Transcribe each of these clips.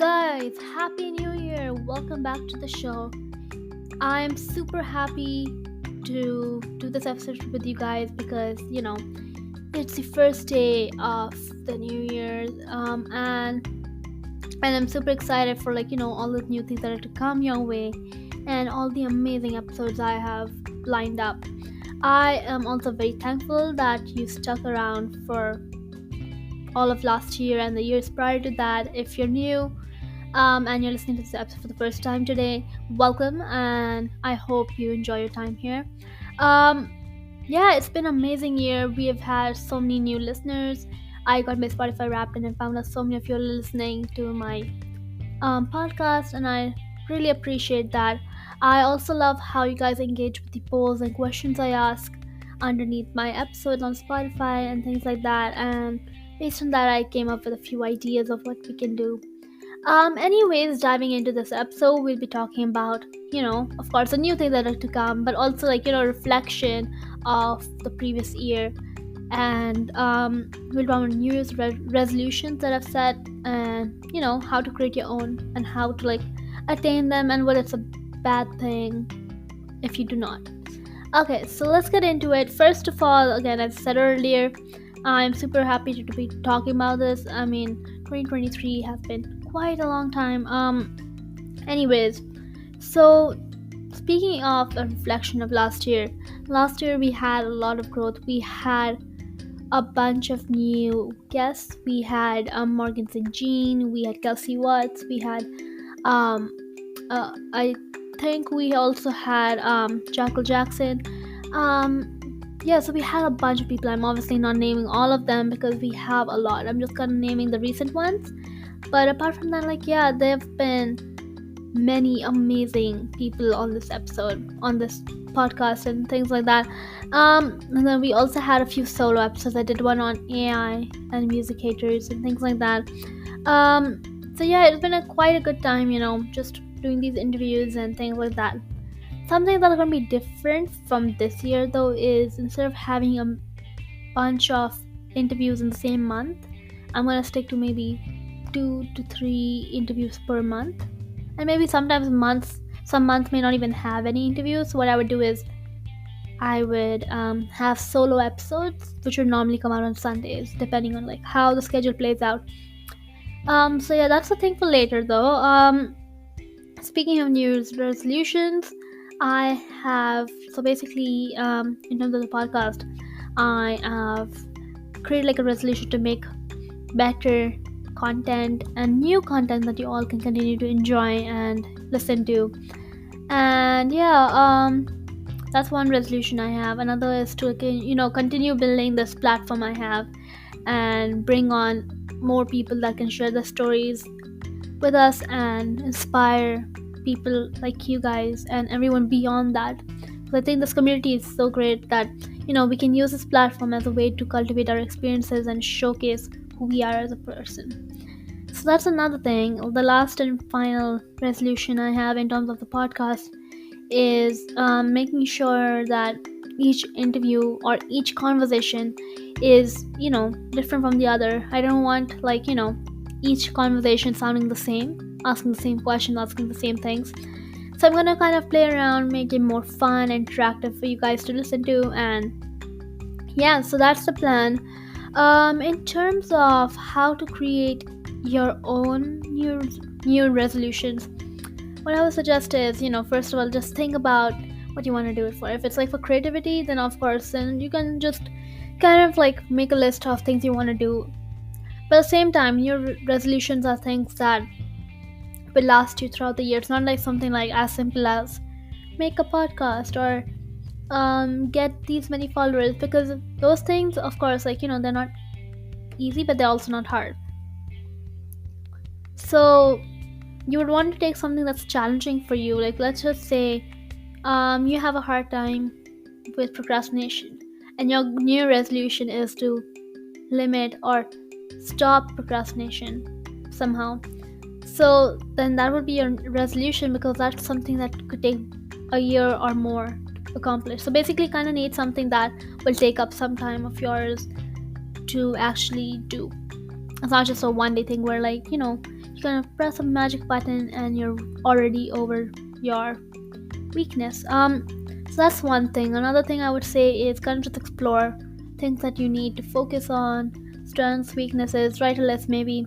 guys, Happy New Year! Welcome back to the show. I'm super happy to do this episode with you guys because it's the first day of the new year, and I'm super excited for all the new things that are to come your way and all the amazing episodes I have lined up. I am also very thankful that you stuck around for all of last year and the years prior to that. If you're new, and you're listening to this episode for the first time today, welcome, and I hope you enjoy your time here. Um, yeah, it's been an amazing year. We have had so many new listeners. I got my Spotify wrapped and I found out so many of you are listening to my podcast, and I really appreciate that. I also love how you guys engage with the polls and questions I ask underneath my episodes on Spotify and things like that. And based on that, I came up with a few ideas of what we can do. Anyways, diving into this episode, we'll be talking about, of course, the new things that are to come, but also reflection of the previous year, and we'll talk about New Year's resolutions that I've set, and how to create your own and how to attain them, and what it's a bad thing if you do not. Okay, so let's get into it. First of all, again, as I said earlier, I'm super happy to be talking about this. I mean, 2023 has been quite a long time. Anyways, so speaking of a reflection of last year we had a lot of growth. We had a bunch of new guests. We had Morgan St. Jean, we had Kelsey Watts, we had I think we also had Jackal Jackson. So we had a bunch of people. I'm obviously not naming all of them because we have a lot. I'm just kind of naming the recent ones. But apart from that, there have been many amazing people on this episode, on this podcast, and things like that. And then we also had a few solo episodes. I did one on AI and music haters and things like that. It's been quite a good time, just doing these interviews and things like that. Something that's going to be different from this year, though, is instead of having a bunch of interviews in the same month, I'm going to stick to maybe 2 to 3 interviews per month, and maybe some months may not even have any interviews. So what I would do is I would have solo episodes, which would normally come out on Sundays, depending on how the schedule plays out. That's the thing for later, though. Speaking of New Year's resolutions, I have, so basically, in terms of the podcast, I have created a resolution to make better content and new content that you all can continue to enjoy and listen to. And that's one resolution I have. Another is to continue building this platform I have and bring on more people that can share their stories with us and inspire people like you guys and everyone beyond that. So I think this community is so great that we can use this platform as a way to cultivate our experiences and showcase who we are as a person. So that's another thing. The last and final resolution I have in terms of the podcast is making sure that each interview or each conversation is different from the other. I don't want each conversation sounding the same, asking the same questions, asking the same things. So I'm gonna kind of play around, make it more fun and interactive for you guys to listen to, and so that's the plan. In terms of how to create your own new resolutions, what I would suggest is, first of all, just think about what you want to do it for. If it's for creativity, then of course, then you can just kind of make a list of things you want to do. But at the same time, your resolutions are things that will last you throughout the year. It's not something as simple as make a podcast or get these many followers, because those things, of course, they're not easy, but they're also not hard. So you would want to take something that's challenging for you. Let's just say you have a hard time with procrastination, and your new resolution is to limit or stop procrastination somehow. So then that would be your resolution, because that's something that could take a year or more to accomplish. So basically kind of need something that will take up some time of yours to actually do. It's not just a one day thing where, like, you kind of press a magic button and you're already over your weakness. So that's one thing. Another thing I would say is kind of just explore things that you need to focus on, strengths, weaknesses, write a list maybe,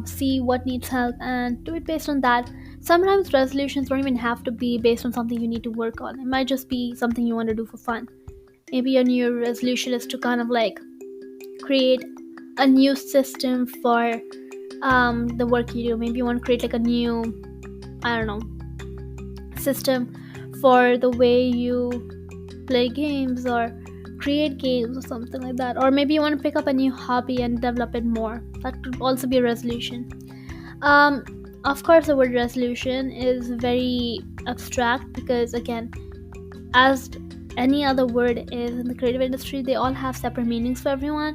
see what needs help and do it based on that. Sometimes resolutions don't even have to be based on something you need to work on. It might just be something you want to do for fun. Maybe your new resolution is to kind of like create a new system for the work you do. Maybe you want to create like a new, I don't know, system for the way you play games or create games or something like that. Or maybe you want to pick up a new hobby and develop it more. That could also be a resolution. um of course, the word resolution is very abstract because, again, as any other word is in the creative industry, they all have separate meanings for everyone.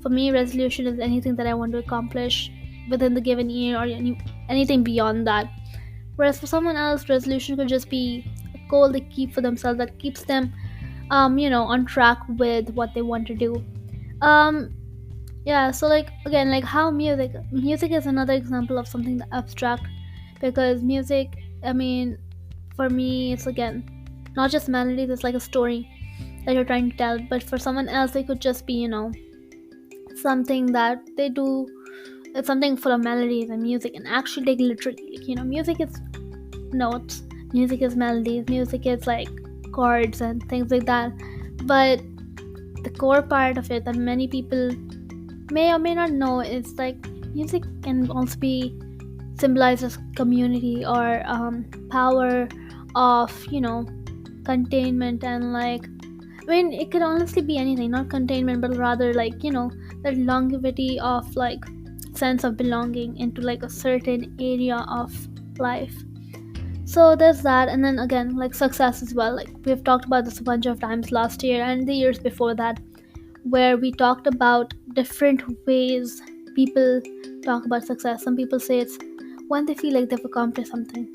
For me, resolution is anything that I want to accomplish within the given year or anything beyond that. Whereas for someone else, resolution could just be a goal they keep for themselves that keeps them, on track with what they want to do. Um, yeah. So, like, again, like how music is another example of something that abstract, because music, I mean, for me, it's again not just melodies. It's like a story that you're trying to tell. But for someone else, it could just be, something that they do. It's something full of melodies and music, and actually take literally. Like, music is notes, music is melodies, music is like chords and things like that. But the core part of it that many people may or may not know is like music can also be symbolized as community or power of, containment, and like, I mean, it could honestly be anything, not containment, but rather like, that longevity of like sense of belonging into like a certain area of life. So there's that. And then again, like success as well. Like we've talked about this a bunch of times last year and the years before that, where we talked about different ways people talk about success. Some people say it's when they feel like they've accomplished something.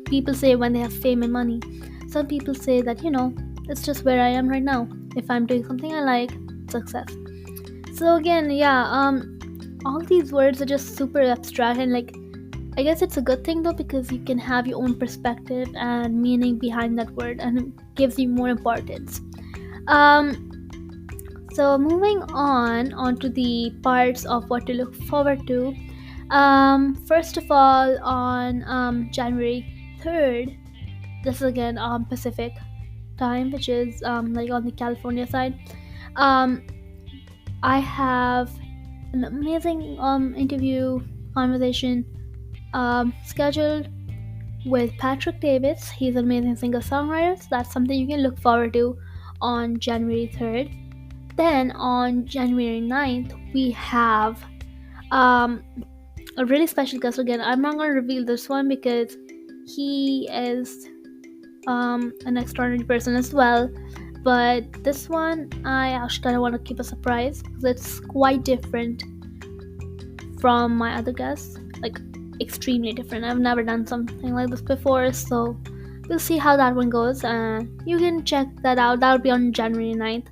People say when they have fame and money. Some people say that, it's just where I am right now. If I'm doing something I like, success. So again, yeah, all these words are just super abstract, and like, I guess it's a good thing though, because you can have your own perspective and meaning behind that word, and it gives you more importance. Um, so moving on onto the parts of what to look forward to. First of all, on January 3rd, this is again Pacific time, which is like on the California side. Um, I have an amazing interview conversation scheduled with Patrick Davis. He's an amazing singer-songwriter, so that's something you can look forward to on January 3rd. Then on January 9th, we have um, a really special guest. Again, I'm not going to reveal this one because he is an extraordinary person as well. But this one, I actually kind of want to keep a surprise because it's quite different from my other guests. Like, extremely different. I've never done something like this before, so we'll see how that one goes. You can check that out. That'll be on January 9th.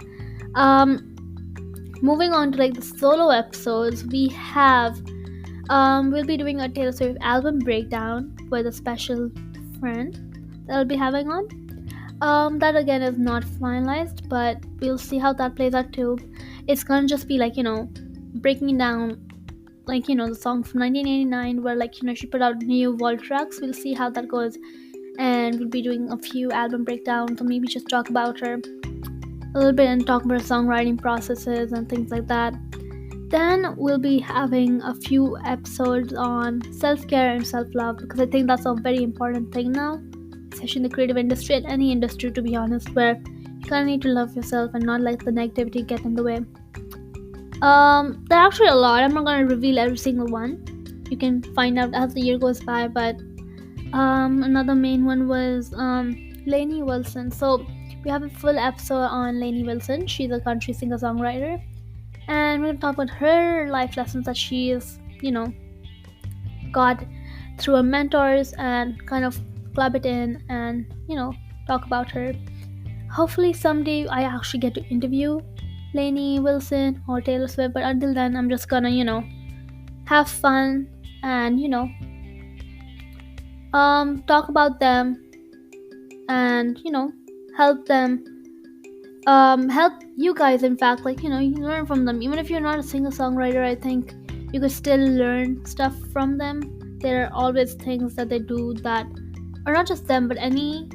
Moving on to like the solo episodes, we have we'll be doing a Taylor Swift album breakdown with a special friend that I'll be having on. That again is not finalized, but we'll see how that plays out too. It's gonna just be like, breaking down like, the song from 1989 where, like, she put out new vault tracks. We'll see how that goes, and we'll be doing a few album breakdowns, or maybe just talk about her a little bit and talk about songwriting processes and things like that. Then we'll be having a few episodes on self-care and self-love, because I think that's a very important thing now, especially in the creative industry and any industry, to be honest, where you kind of need to love yourself and not let the negativity get in the way. There are actually a lot. I'm not going to reveal every single one. You can find out as the year goes by. But another main one was Lainey Wilson. So we have a full episode on Lainey Wilson. She's a country singer-songwriter, and we're going to talk about her life lessons that she's, got through her mentors, and kind of club it in and, talk about her. Hopefully someday I actually get to interview Lainey Wilson or Taylor Swift, but until then, I'm just gonna, have fun and, talk about them and, help them, help you guys, in fact, like, you learn from them. Even if you're not a singer songwriter, I think you could still learn stuff from them. There are always things that they do that, or not just them, but any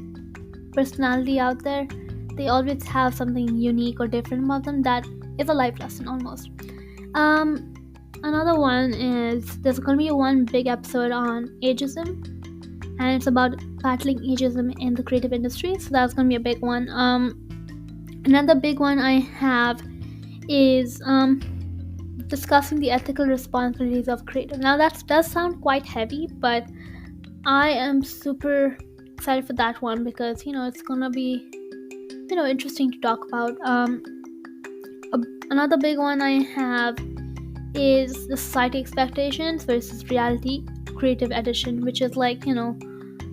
personality out there, they always have something unique or different about them that is a life lesson almost. Um, Another one is there's gonna be one big episode on ageism, and it's about battling ageism in the creative industry. So that's gonna be a big one. Another big one I have is discussing the ethical responsibilities of creative. Now that does sound quite heavy, but I am super excited for that one because it's gonna be interesting to talk about. Another big one I have is the society expectations versus reality creative edition, which is like,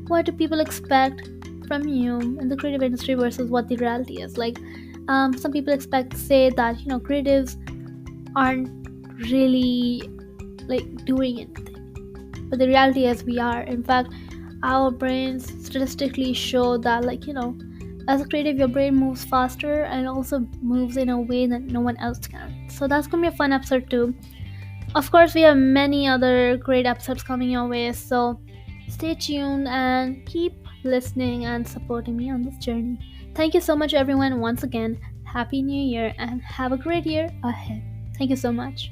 what do people expect from you in the creative industry versus what the reality is. Like, some people say that, creatives aren't really like doing anything. But the reality is we are. In fact, our brains statistically show that, like, as a creative, your brain moves faster and also moves in a way that no one else can. So that's gonna be a fun episode too. Of course, we have many other great episodes coming your way, so stay tuned and keep listening and supporting me on this journey. Thank you so much, everyone. Once again, Happy New Year and have a great year ahead. Thank you so much.